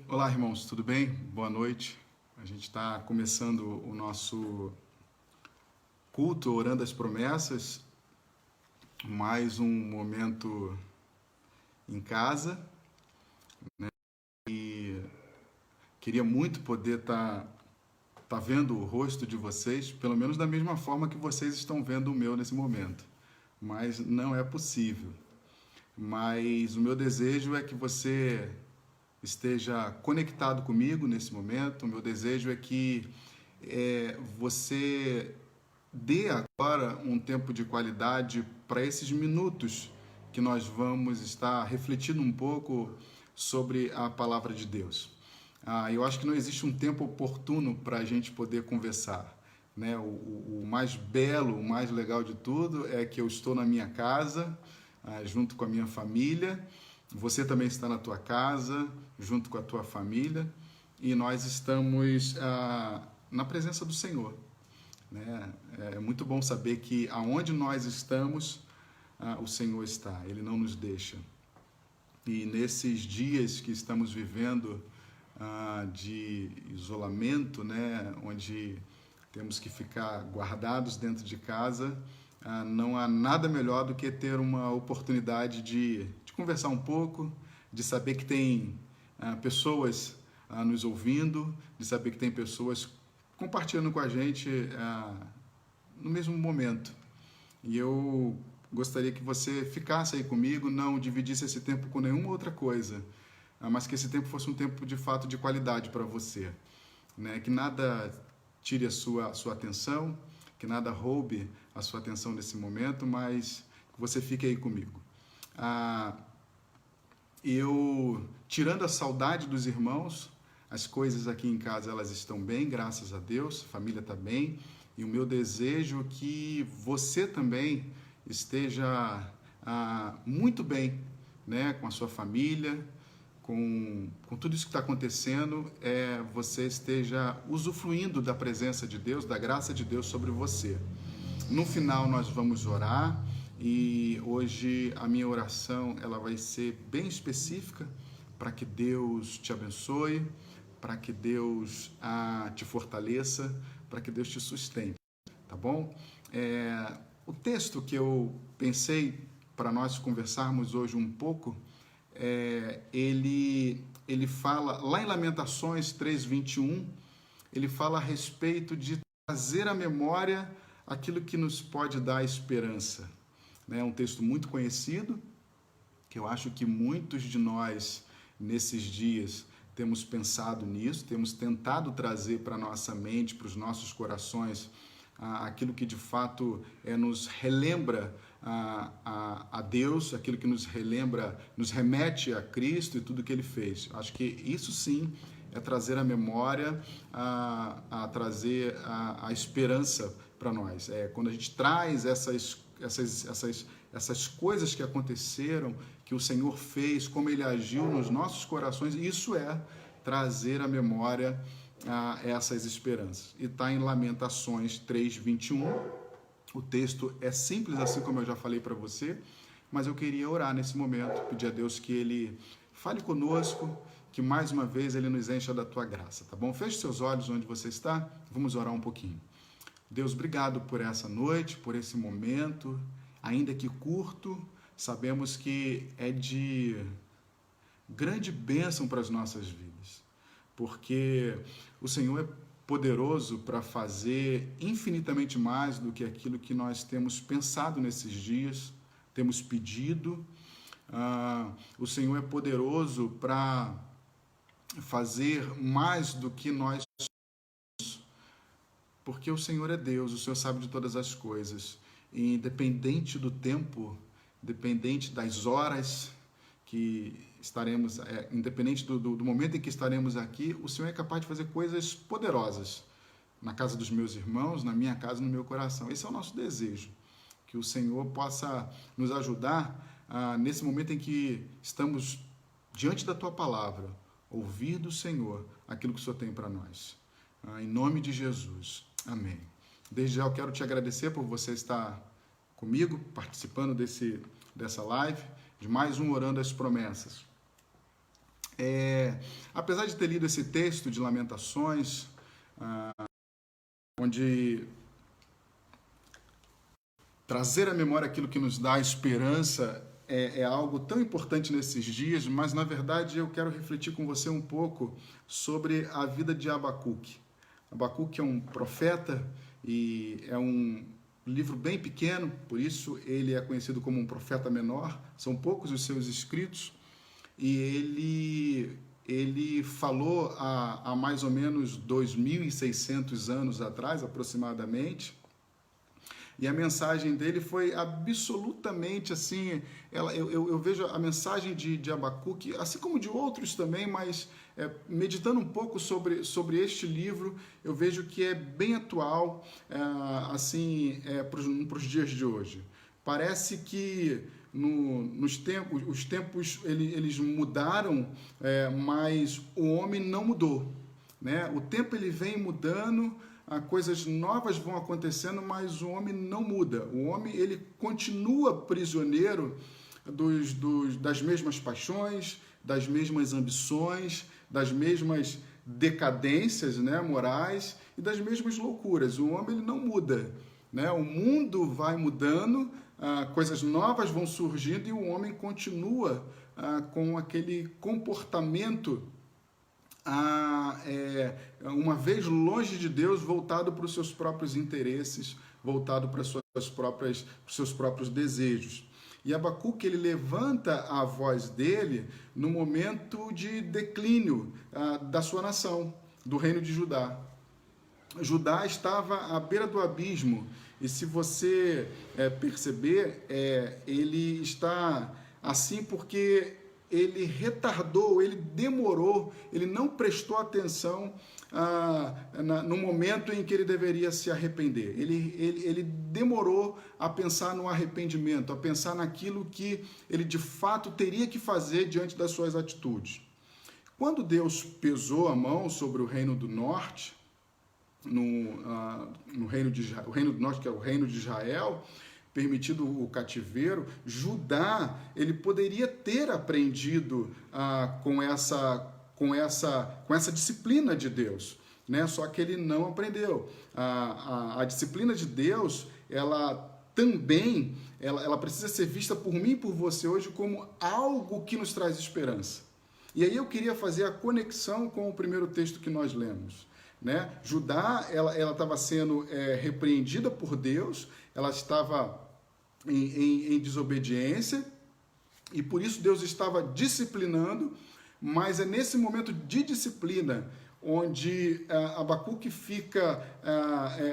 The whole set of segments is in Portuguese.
Olá, irmãos, tudo bem? Boa noite. A gente está começando o nosso culto Orando as Promessas, mais um momento em casa. Queria muito poder tá vendo o rosto de vocês, pelo menos da mesma forma que vocês estão vendo o meu nesse momento, mas não é possível. Mas o meu desejo é que você esteja conectado comigo nesse momento. O meu desejo é que você dê agora um tempo de qualidade para esses minutos que nós vamos estar refletindo um pouco sobre a palavra de Deus. Eu acho que não existe um tempo oportuno para a gente poder conversar. Né? O mais belo, o mais legal de tudo é que eu estou na minha casa, junto com a minha família. Você também está na tua casa, junto com a tua família, e nós estamos na presença do Senhor. Né? É muito bom saber que aonde nós estamos, o Senhor está, Ele não nos deixa. E nesses dias que estamos vivendo de isolamento, né, onde temos que ficar guardados dentro de casa, não há nada melhor do que ter uma oportunidade de conversar um pouco, de saber que tem pessoas nos ouvindo, de saber que tem pessoas compartilhando com a gente no mesmo momento. E eu gostaria que você ficasse aí comigo, não dividisse esse tempo com nenhuma outra coisa, mas que esse tempo fosse um tempo de fato de qualidade para você. Né? Que nada tire a sua atenção, que nada roube a sua atenção nesse momento, mas que você fique aí comigo. Eu, tirando a saudade dos irmãos, as coisas aqui em casa elas estão bem, graças a Deus, a família está bem, e o meu desejo é que você também esteja muito bem, né, com a sua família, com tudo isso que está acontecendo, você esteja usufruindo da presença de Deus, da graça de Deus sobre você. No final nós vamos orar, e hoje a minha oração ela vai ser bem específica para que Deus te abençoe, para que Deus te fortaleça, para que Deus te sustente, tá bom? O texto que eu pensei para nós conversarmos hoje um pouco, ele fala, lá em Lamentações 3:21, ele fala a respeito de trazer à memória aquilo que nos pode dar esperança. É um texto muito conhecido, que eu acho que muitos de nós, nesses dias, temos pensado nisso, temos tentado trazer para a nossa mente, para os nossos corações, aquilo que de fato nos relembra a Deus, aquilo que nos relembra, nos remete a Cristo e tudo que Ele fez. Acho que isso sim é trazer a memória, trazer a esperança para nós. Quando a gente traz essas coisas que aconteceram, que o Senhor fez, como Ele agiu nos nossos corações, isso é trazer à memória essas esperanças. E está em Lamentações 3:21. O texto é simples, assim como eu já falei para você, mas eu queria orar nesse momento, pedir a Deus que Ele fale conosco, que mais uma vez Ele nos encha da Tua graça, tá bom? Feche seus olhos onde você está, vamos orar um pouquinho. Deus, obrigado por essa noite, por esse momento, ainda que curto, sabemos que é de grande bênção para as nossas vidas, porque o Senhor é poderoso para fazer infinitamente mais do que aquilo que nós temos pensado nesses dias, temos pedido. O Senhor é poderoso para fazer mais do que nós, porque o Senhor é Deus, o Senhor sabe de todas as coisas, e independente do tempo, independente das horas que estaremos, independente do momento em que estaremos aqui, o Senhor é capaz de fazer coisas poderosas na casa dos meus irmãos, na minha casa, no meu coração. Esse é o nosso desejo, que o Senhor possa nos ajudar nesse momento em que estamos diante da Tua palavra, ouvir do Senhor aquilo que o Senhor tem para nós. Em nome de Jesus. Amém. Desde já eu quero te agradecer por você estar comigo, participando dessa live, de mais um Orando as Promessas. apesar de ter lido esse texto de Lamentações, onde trazer à memória aquilo que nos dá esperança é algo tão importante nesses dias, mas na verdade eu quero refletir com você um pouco sobre a vida de Abacuque. Abacuque é um profeta e é um livro bem pequeno, por isso ele é conhecido como um profeta menor, são poucos os seus escritos, e ele falou há mais ou menos 2.600 anos atrás, aproximadamente, e a mensagem dele foi absolutamente assim, eu vejo a mensagem de Abacuque, assim como de outros também, mas meditando um pouco sobre este livro, eu vejo que é bem atual, assim, para os dias de hoje. Parece que os tempos eles mudaram, mas o homem não mudou, né? O tempo ele vem mudando, coisas novas vão acontecendo, mas o homem não muda. O homem ele continua prisioneiro das mesmas paixões, das mesmas ambições, das mesmas decadências, né, morais e das mesmas loucuras. O homem ele não muda, né? O mundo vai mudando, coisas novas vão surgindo e o homem continua com aquele comportamento uma vez longe de Deus, voltado para os seus próprios interesses, voltado para os seus próprios desejos. E Abacuque ele levanta a voz dele no momento de declínio da sua nação, do reino de Judá. Judá estava à beira do abismo, e se você perceber, ele está assim porque ele retardou, ele demorou, ele não prestou atenção no momento em que ele deveria se arrepender. Ele demorou a pensar no arrependimento, a pensar naquilo que ele de fato teria que fazer diante das suas atitudes. Quando Deus pesou a mão sobre o reino do norte, o reino do norte, que é o reino de Israel, permitido o cativeiro, Judá ele poderia ter aprendido com essa disciplina de Deus, né? Só que ele não aprendeu. A disciplina de Deus, ela também ela precisa ser vista por mim e por você hoje como algo que nos traz esperança. E aí eu queria fazer a conexão com o primeiro texto que nós lemos, né? Judá ela estava sendo repreendida por Deus, ela estava em desobediência, e por isso Deus estava disciplinando, mas é nesse momento de disciplina onde Abacuque fica,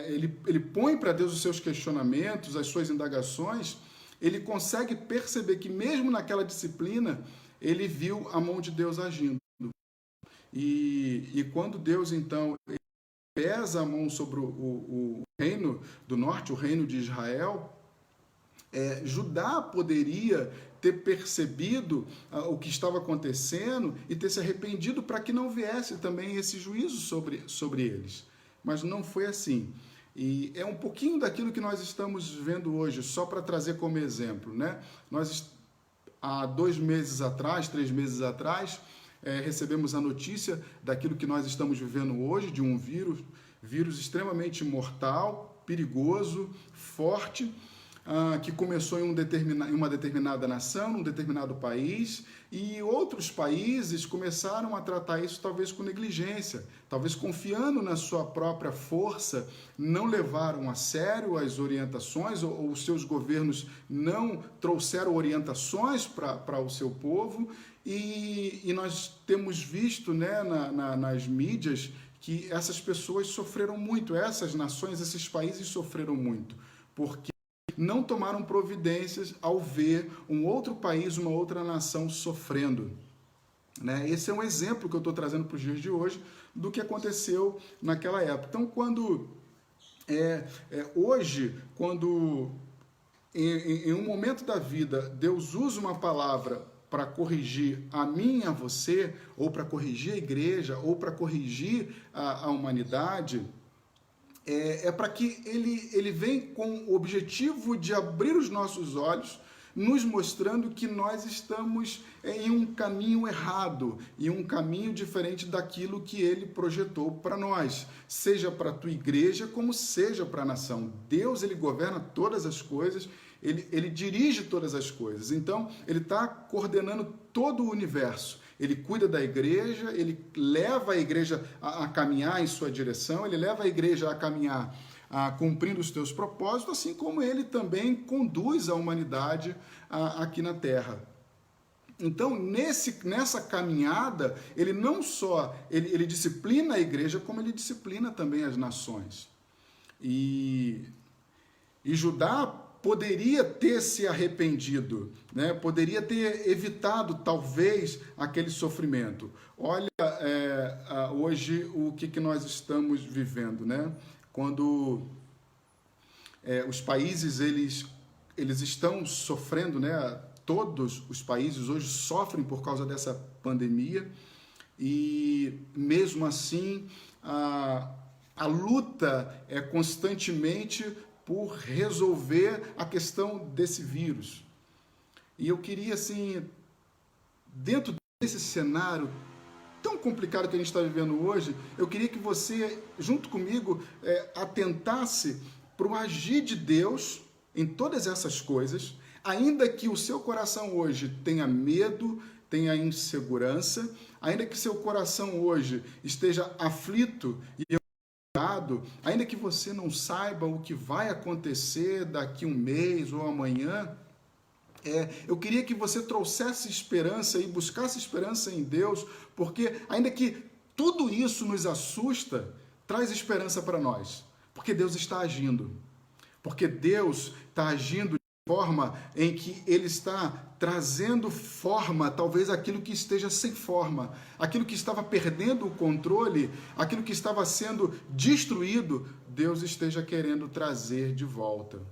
ele põe para Deus os seus questionamentos, as suas indagações, ele consegue perceber que mesmo naquela disciplina, ele viu a mão de Deus agindo. E quando Deus, então, pesa a mão sobre o reino do norte, o reino de Israel, Judá poderia ter percebido o que estava acontecendo e ter se arrependido para que não viesse também esse juízo sobre eles. Mas não foi assim. E é um pouquinho daquilo que nós estamos vendo hoje, só para trazer como exemplo, né? Nós, há 2 meses atrás, 3 meses atrás, recebemos a notícia daquilo que nós estamos vivendo hoje, de um vírus extremamente mortal, perigoso, forte, que começou em uma determinada nação, num determinado país, e outros países começaram a tratar isso talvez com negligência, talvez confiando na sua própria força, não levaram a sério as orientações, ou os seus governos não trouxeram orientações para o seu povo, e nós temos visto, né, nas mídias que essas pessoas sofreram muito, essas nações, esses países sofreram muito, porque não tomaram providências ao ver um outro país, uma outra nação sofrendo, né? Esse é um exemplo que eu estou trazendo para os dias de hoje do que aconteceu naquela época. Então, hoje, quando em um momento da vida Deus usa uma palavra para corrigir a mim e a você, ou para corrigir a igreja, ou para corrigir a humanidade, para que ele vem com o objetivo de abrir os nossos olhos nos mostrando que nós estamos em um caminho errado, em um caminho diferente daquilo que ele projetou para nós, seja para a tua igreja como seja para a nação. Deus, ele governa todas as coisas, ele dirige todas as coisas, então ele está coordenando todo o universo. Ele cuida da igreja, ele leva a igreja a caminhar em sua direção, ele leva a igreja a caminhar cumprindo os teus propósitos, assim como ele também conduz a humanidade aqui na Terra. Então, nessa caminhada, ele não só ele disciplina a igreja, como ele disciplina também as nações. E Judá poderia ter se arrependido, né? Poderia ter evitado, talvez, aquele sofrimento. Olha, hoje, o que nós estamos vivendo, né? Quando os países, eles estão sofrendo, né? Todos os países hoje sofrem por causa dessa pandemia e, mesmo assim, a luta é constantemente por resolver a questão desse vírus. E eu queria, assim, dentro desse cenário tão complicado que a gente está vivendo hoje, eu queria que você, junto comigo, atentasse para o agir de Deus em todas essas coisas, ainda que o seu coração hoje tenha medo, tenha insegurança, ainda que seu coração hoje esteja aflito e ainda que você não saiba o que vai acontecer daqui um mês ou amanhã, eu queria que você trouxesse esperança e buscasse esperança em Deus, porque ainda que tudo isso nos assusta, traz esperança para nós, porque Deus está agindo, porque Deus está agindo de forma em que Ele está trazendo forma, talvez aquilo que esteja sem forma, aquilo que estava perdendo o controle, aquilo que estava sendo destruído, Deus esteja querendo trazer de volta.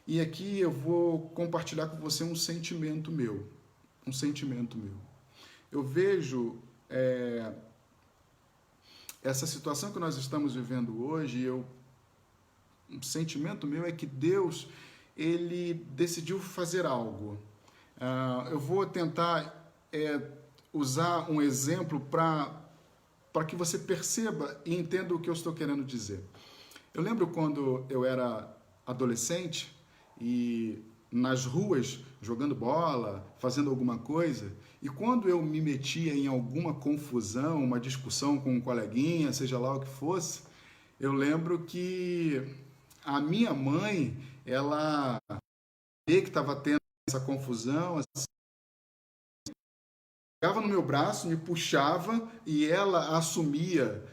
E aqui eu vou compartilhar com você um sentimento meu. Eu vejo essa situação que nós estamos vivendo hoje, um sentimento meu é que Deus, ele decidiu fazer algo. Eu vou tentar usar um exemplo para que você perceba e entenda o que eu estou querendo dizer. Eu lembro quando eu era adolescente e nas ruas jogando bola, fazendo alguma coisa, e quando eu me metia em alguma confusão, uma discussão com um coleguinha, seja lá o que fosse, eu lembro que a minha mãe, ela via que estava tendo essa confusão, assim, pegava no meu braço, me puxava e ela assumia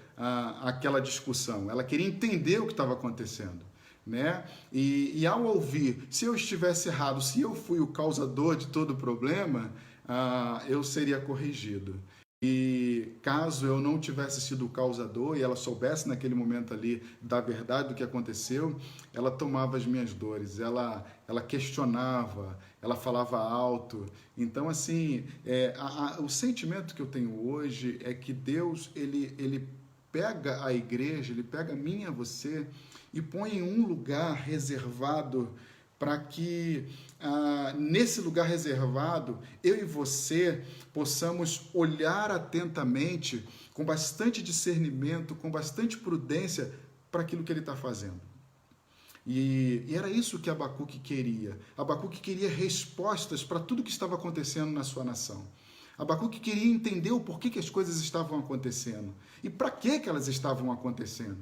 aquela discussão. Ela queria entender o que estava acontecendo, né? E ao ouvir, se eu estivesse errado, se eu fui o causador de todo o problema, eu seria corrigido. E caso eu não tivesse sido o causador e ela soubesse naquele momento ali da verdade do que aconteceu, ela tomava as minhas dores, ela questionava, ela falava alto. Então, assim, o sentimento que eu tenho hoje é que Deus, ele pega a igreja, ele pega a mim e a você e põe em um lugar reservado para que nesse lugar reservado, eu e você possamos olhar atentamente, com bastante discernimento, com bastante prudência, para aquilo que ele está fazendo. E era isso que Abacuque queria. Abacuque queria respostas para tudo que estava acontecendo na sua nação. Abacuque queria entender o porquê que as coisas estavam acontecendo e para que elas estavam acontecendo.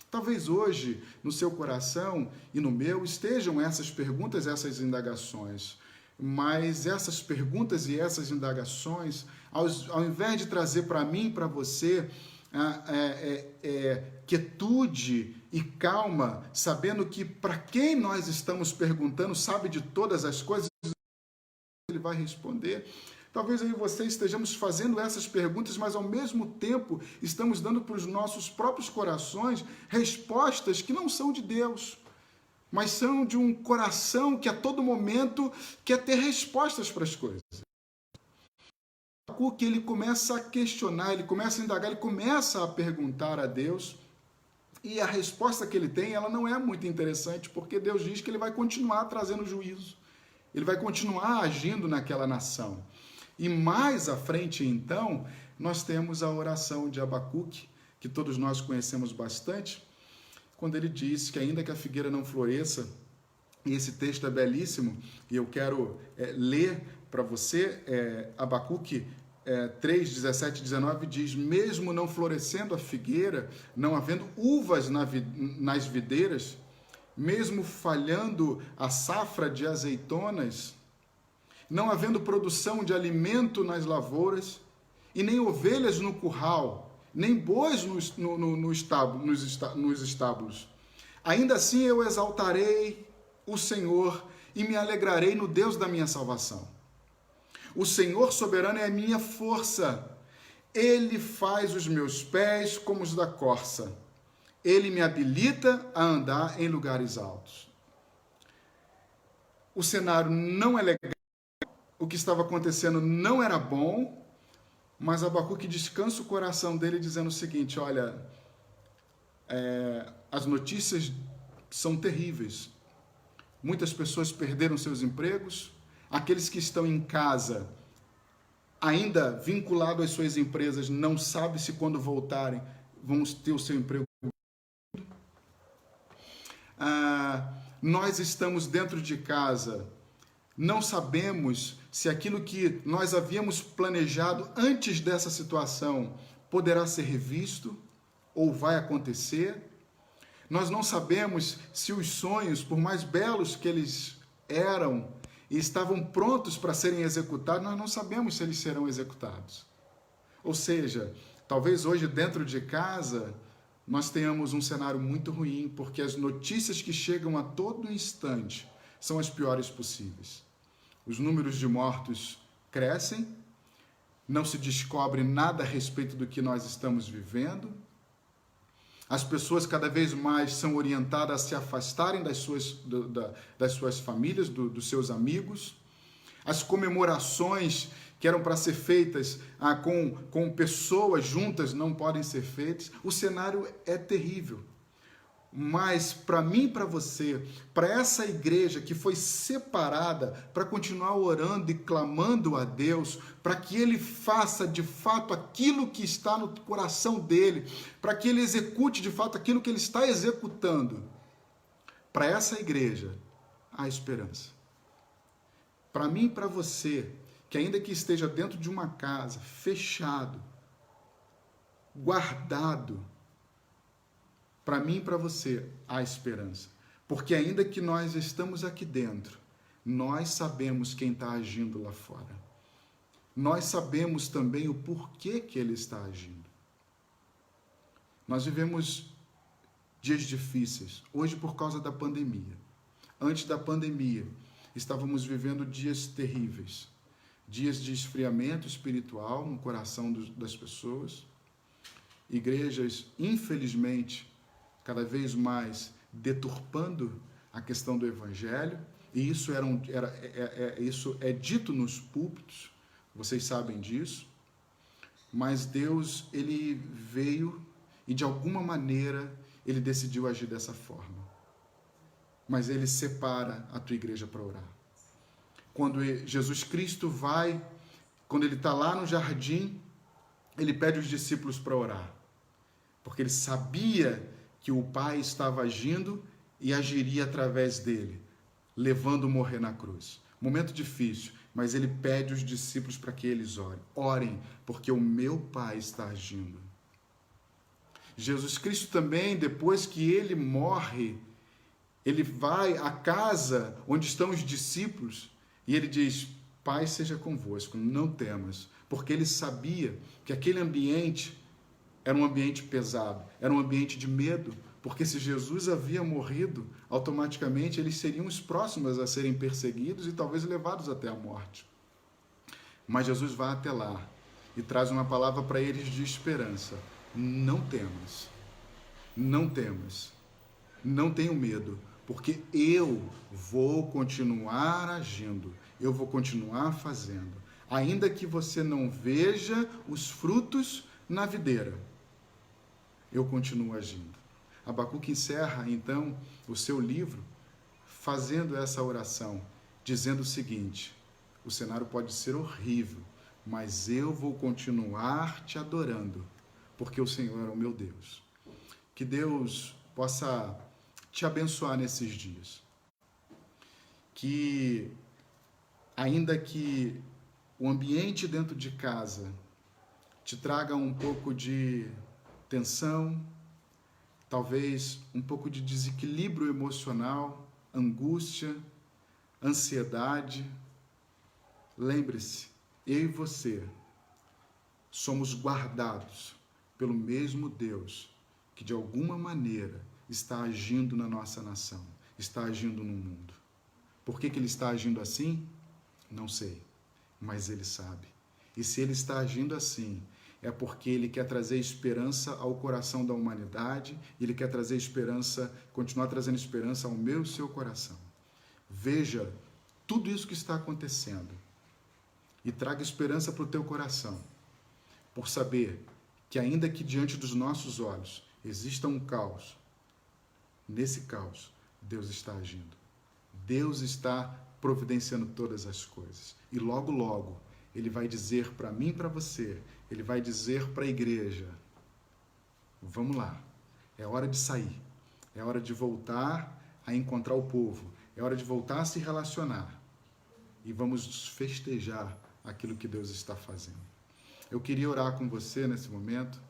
Talvez hoje, no seu coração e no meu, estejam essas perguntas, essas indagações. Mas essas perguntas e essas indagações, ao invés de trazer para mim e para você quietude e calma, sabendo que para quem nós estamos perguntando sabe de todas as coisas, ele vai responder. Talvez eu e você estejamos fazendo essas perguntas, mas ao mesmo tempo estamos dando para os nossos próprios corações respostas que não são de Deus, mas são de um coração que a todo momento quer ter respostas para as coisas. Que ele começa a questionar, ele começa a indagar, ele começa a perguntar a Deus, e a resposta que ele tem, ela não é muito interessante, porque Deus diz que ele vai continuar trazendo juízo. Ele vai continuar agindo naquela nação. E mais à frente, então, nós temos a oração de Abacuque, que todos nós conhecemos bastante, quando ele diz que ainda que a figueira não floresça, e esse texto é belíssimo, e eu quero ler para você, Abacuque 3, 17 e 19 diz: mesmo não florescendo a figueira, não havendo uvas nas videiras, mesmo falhando a safra de azeitonas, não havendo produção de alimento nas lavouras, e nem ovelhas no curral, nem bois nos estábulos. Ainda assim eu exaltarei o Senhor e me alegrarei no Deus da minha salvação. O Senhor soberano é a minha força. Ele faz os meus pés como os da corça. Ele me habilita a andar em lugares altos. O cenário não é legal, o que estava acontecendo não era bom, mas Abacuque descansa o coração dele dizendo o seguinte: olha, as notícias são terríveis. Muitas pessoas perderam seus empregos. Aqueles que estão em casa, ainda vinculados às suas empresas, não sabem se quando voltarem vão ter o seu emprego. Nós estamos dentro de casa, não sabemos se aquilo que nós havíamos planejado antes dessa situação poderá ser revisto ou vai acontecer. Nós não sabemos se os sonhos, por mais belos que eles eram e estavam prontos para serem executados, nós não sabemos se eles serão executados. Ou seja, talvez hoje dentro de casa nós tenhamos um cenário muito ruim, porque as notícias que chegam a todo instante são as piores possíveis. Os números de mortos crescem, não se descobre nada a respeito do que nós estamos vivendo. As pessoas cada vez mais são orientadas a se afastarem das suas famílias, dos seus amigos. As comemorações que eram para ser feitas com pessoas juntas não podem ser feitas. O cenário é terrível. Mas para mim e para você, para essa igreja que foi separada para continuar orando e clamando a Deus, para que Ele faça de fato aquilo que está no coração dEle, para que Ele execute de fato aquilo que Ele está executando, para essa igreja há esperança. Para mim e para você, que ainda que esteja dentro de uma casa, fechado, guardado, para mim e para você há esperança. Porque ainda que nós estamos aqui dentro, nós sabemos quem está agindo lá fora. Nós sabemos também o porquê que ele está agindo. Nós vivemos dias difíceis, hoje por causa da pandemia. Antes da pandemia, estávamos vivendo dias terríveis. Dias de esfriamento espiritual no coração das pessoas. Igrejas, infelizmente, cada vez mais deturpando a questão do evangelho, e isso isso é dito nos púlpitos, vocês sabem disso, mas Deus, ele veio e de alguma maneira ele decidiu agir dessa forma. Mas ele separa a tua igreja para orar. Quando Jesus Cristo quando ele está lá no jardim, ele pede os discípulos para orar, porque ele sabia que o Pai estava agindo e agiria através dele, levando-o morrer na cruz. Momento difícil, mas ele pede os discípulos para que eles orem. Orem, porque o meu Pai está agindo. Jesus Cristo também, depois que ele morre, ele vai à casa onde estão os discípulos e ele diz: Pai seja convosco, não temas, porque ele sabia que aquele ambiente era um ambiente pesado, era um ambiente de medo, porque se Jesus havia morrido, automaticamente eles seriam os próximos a serem perseguidos e talvez levados até a morte. Mas Jesus vai até lá e traz uma palavra para eles de esperança. Não temas, não temas, não tenham medo, porque eu vou continuar agindo, eu vou continuar fazendo. Ainda que você não veja os frutos na videira, eu continuo agindo. Abacuque encerra, então, o seu livro fazendo essa oração, dizendo o seguinte: o cenário pode ser horrível, mas eu vou continuar te adorando, porque o Senhor é o meu Deus. Que Deus possa te abençoar nesses dias. Que, ainda que o ambiente dentro de casa te traga um pouco de tensão, talvez um pouco de desequilíbrio emocional, angústia, ansiedade, lembre-se, eu e você somos guardados pelo mesmo Deus que de alguma maneira está agindo na nossa nação, está agindo no mundo. Por que ele está agindo assim? Não sei, mas ele sabe. E se ele está agindo assim, é porque ele quer trazer esperança ao coração da humanidade, ele quer trazer esperança, continuar trazendo esperança ao meu e seu coração. Veja tudo isso que está acontecendo e traga esperança para o teu coração, por saber que ainda que diante dos nossos olhos exista um caos, nesse caos Deus está agindo. Deus está providenciando todas as coisas. E logo, logo, Ele vai dizer para mim e para você, Ele vai dizer para a igreja: vamos lá, é hora de sair, é hora de voltar a encontrar o povo, é hora de voltar a se relacionar e vamos festejar aquilo que Deus está fazendo. Eu queria orar com você nesse momento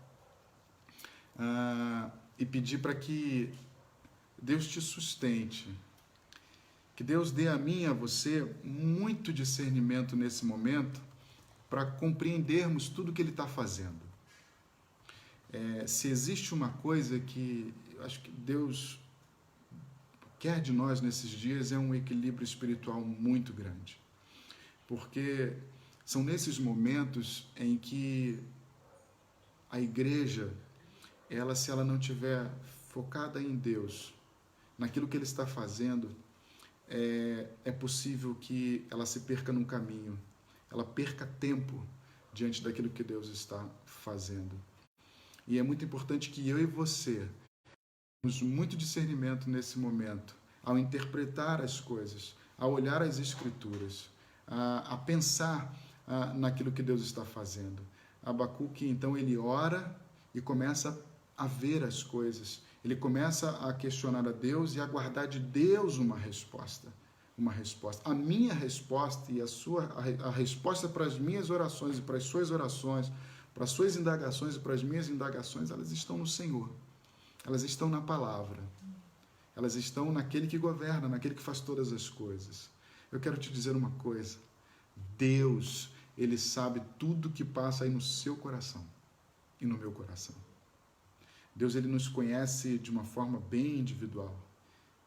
e pedir para que Deus te sustente, que Deus dê a mim e a você muito discernimento nesse momento para compreendermos tudo que Ele está fazendo. Se existe uma coisa que eu acho que Deus quer de nós nesses dias, é um equilíbrio espiritual muito grande. Porque são nesses momentos em que a igreja, se ela não estiver focada em Deus, naquilo que Ele está fazendo, é possível que ela se perca num caminho, ela perca tempo diante daquilo que Deus está fazendo. E é muito importante que eu e você tenhamos muito discernimento nesse momento, ao interpretar as coisas, a olhar as Escrituras, a pensar naquilo que Deus está fazendo. Abacuque, então, ele ora e começa a ver as coisas. Ele começa a questionar a Deus e a aguardar de Deus uma resposta. A minha resposta e a resposta para as minhas orações e para as suas orações, para as suas indagações e para as minhas indagações, elas estão no Senhor. Elas estão na palavra. Elas estão naquele que governa, naquele que faz todas as coisas. Eu quero te dizer uma coisa. Deus, Ele sabe tudo que passa aí no seu coração e no meu coração. Deus, Ele nos conhece de uma forma bem individual.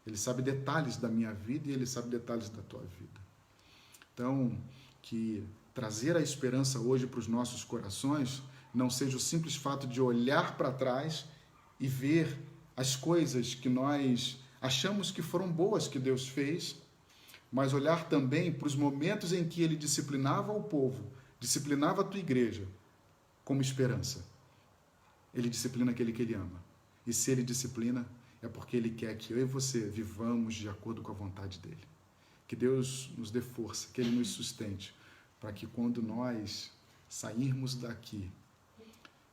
Ele sabe detalhes da minha vida e Ele sabe detalhes da tua vida. Então, que trazer a esperança hoje para os nossos corações não seja o simples fato de olhar para trás e ver as coisas que nós achamos que foram boas que Deus fez, mas olhar também para os momentos em que Ele disciplinava o povo, disciplinava a tua igreja, como esperança. Ele disciplina aquele que Ele ama. E se Ele disciplina, é porque Ele quer que eu e você vivamos de acordo com a vontade dEle. Que Deus nos dê força, que Ele nos sustente, para que quando nós sairmos daqui,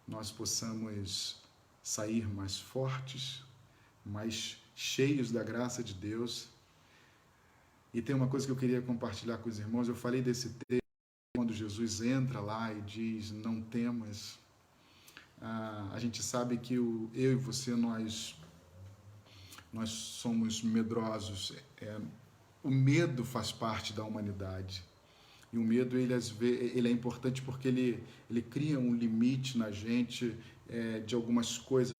nós possamos sair mais fortes, mais cheios da graça de Deus. E tem uma coisa que eu queria compartilhar com os irmãos. Eu falei desse texto quando Jesus entra lá e diz: não temas. A gente sabe que eu e você, nós somos medrosos. O medo faz parte da humanidade. E o medo ele é importante porque ele cria um limite na gente de algumas coisas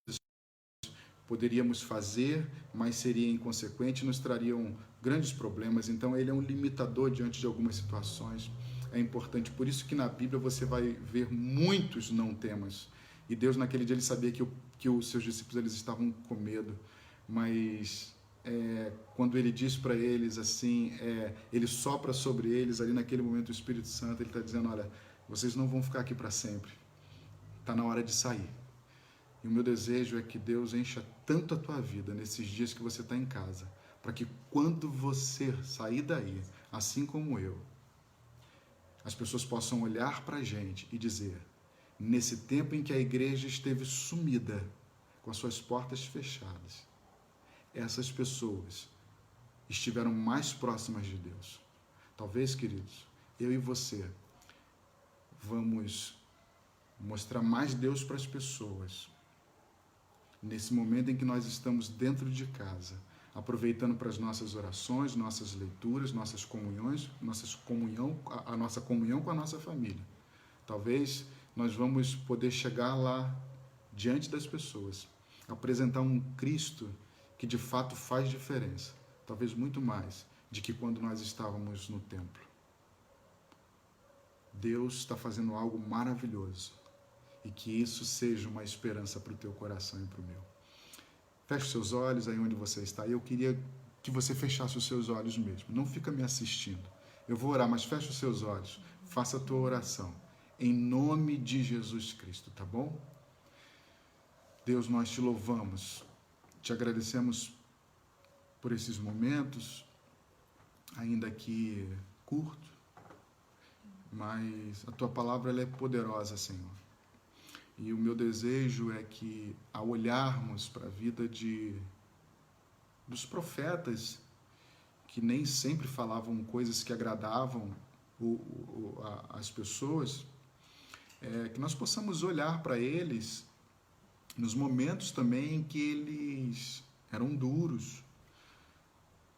que poderíamos fazer, mas seria inconsequente e nos trariam grandes problemas. Então ele é um limitador diante de algumas situações. É importante. Por isso que na Bíblia você vai ver muitos não temas. E Deus naquele dia Ele sabia que os seus discípulos eles estavam com medo. Mas quando Ele diz para eles assim, Ele sopra sobre eles, ali naquele momento o Espírito Santo, Ele está dizendo: olha, vocês não vão ficar aqui para sempre. Está na hora de sair. E o meu desejo é que Deus encha tanto a tua vida nesses dias que você está em casa, para que quando você sair daí, assim como eu, as pessoas possam olhar para a gente e dizer: nesse tempo em que a igreja esteve sumida, com as suas portas fechadas, essas pessoas estiveram mais próximas de Deus. Talvez, queridos, eu e você vamos mostrar mais Deus para as pessoas nesse momento em que nós estamos dentro de casa, aproveitando para as nossas orações, nossas leituras, nossas comunhões, a nossa comunhão com a nossa família. Talvez nós vamos poder chegar lá diante das pessoas, apresentar um Cristo que de fato faz diferença, talvez muito mais de que quando nós estávamos no templo. Deus está fazendo algo maravilhoso e que isso seja uma esperança para o teu coração e para o meu. Feche seus olhos aí onde você está. Eu queria que você fechasse os seus olhos mesmo. Não fica me assistindo. Eu vou orar, mas feche os seus olhos. Faça a tua oração. Em nome de Jesus Cristo, tá bom? Deus, nós te louvamos. Te agradecemos por esses momentos, ainda que curto, mas a tua palavra ela é poderosa, Senhor. E o meu desejo é que, ao olharmos para a vida dos profetas, que nem sempre falavam coisas que agradavam as pessoas, que nós possamos olhar para eles nos momentos também em que eles eram duros,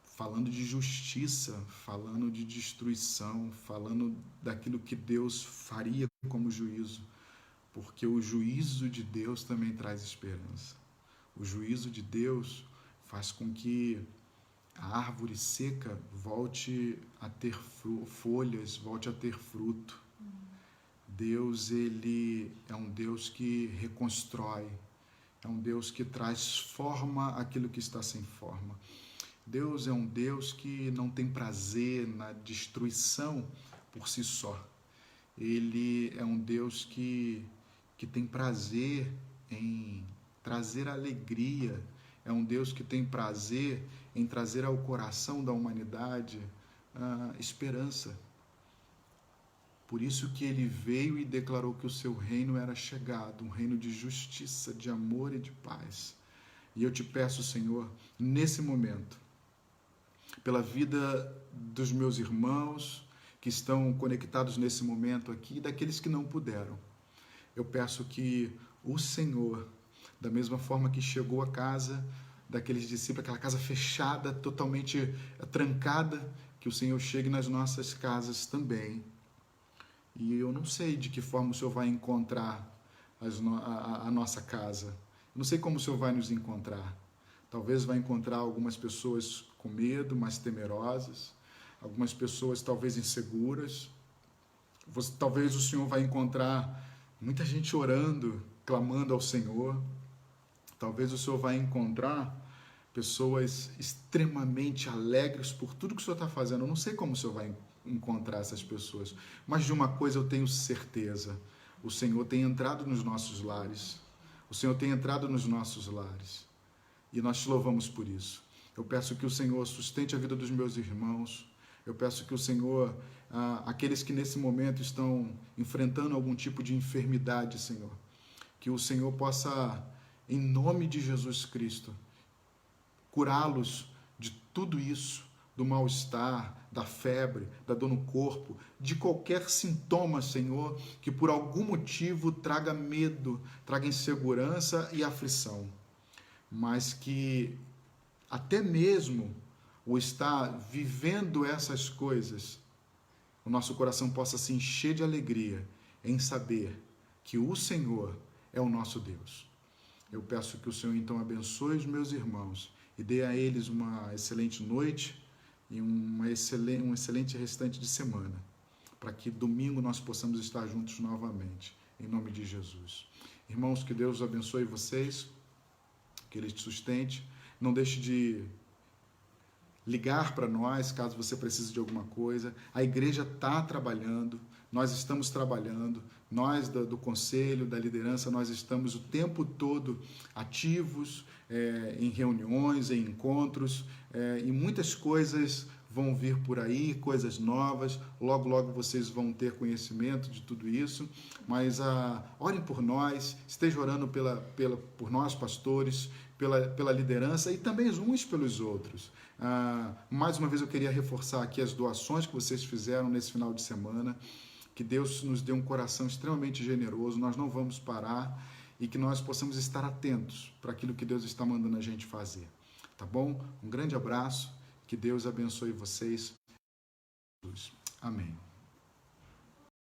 falando de justiça, falando de destruição, falando daquilo que Deus faria como juízo. Porque o juízo de Deus também traz esperança. O juízo de Deus faz com que a árvore seca volte a ter folhas, volte a ter fruto. Deus, ele é um Deus que reconstrói, é um Deus que traz forma àquilo que está sem forma. Deus é um Deus que não tem prazer na destruição por si só. Ele é um Deus que tem prazer em trazer alegria, é um Deus que tem prazer em trazer ao coração da humanidade esperança. Por isso que ele veio e declarou que o seu reino era chegado, um reino de justiça, de amor e de paz. E eu te peço, Senhor, nesse momento, pela vida dos meus irmãos que estão conectados nesse momento aqui e daqueles que não puderam, eu peço que o Senhor, da mesma forma que chegou à casa daqueles discípulos, aquela casa fechada, totalmente trancada, que o Senhor chegue nas nossas casas também. E eu não sei de que forma o Senhor vai encontrar a nossa casa. Eu não sei como o Senhor vai nos encontrar. Talvez vai encontrar algumas pessoas com medo, mais temerosas, algumas pessoas talvez inseguras. Talvez o Senhor vai encontrar muita gente orando, clamando ao Senhor. Talvez o Senhor vai encontrar pessoas extremamente alegres por tudo que o Senhor está fazendo. Eu não sei como o Senhor vai encontrar essas pessoas, mas de uma coisa eu tenho certeza: o Senhor tem entrado nos nossos lares. O Senhor tem entrado nos nossos lares. E nós te louvamos por isso. Eu peço que o Senhor sustente a vida dos meus irmãos. Eu peço que o Senhor, aqueles que nesse momento estão enfrentando algum tipo de enfermidade, Senhor, que o Senhor possa, em nome de Jesus Cristo, curá-los de tudo isso, do mal-estar, da febre, da dor no corpo, de qualquer sintoma, Senhor, que por algum motivo traga medo, traga insegurança e aflição. Mas que até mesmo o estar vivendo essas coisas, o nosso coração possa se encher de alegria em saber que o Senhor é o nosso Deus. Eu peço que o Senhor então abençoe os meus irmãos e dê a eles uma excelente noite e um excelente restante de semana, para que domingo nós possamos estar juntos novamente, em nome de Jesus. Irmãos, que Deus abençoe vocês, que Ele te sustente. Não deixe de ligar para nós, caso você precise de alguma coisa. A igreja está trabalhando, nós estamos trabalhando, nós do conselho, da liderança, nós estamos o tempo todo ativos em reuniões, em encontros, e muitas coisas vão vir por aí, coisas novas, logo, logo vocês vão ter conhecimento de tudo isso, mas orem por nós, estejam orando por nós, pastores, pela liderança e também uns pelos outros. Mais uma vez eu queria reforçar aqui as doações que vocês fizeram nesse final de semana, que Deus nos dê um coração extremamente generoso, nós não vamos parar e que nós possamos estar atentos para aquilo que Deus está mandando a gente fazer. Tá bom? Um grande abraço, que Deus abençoe vocês. Amém.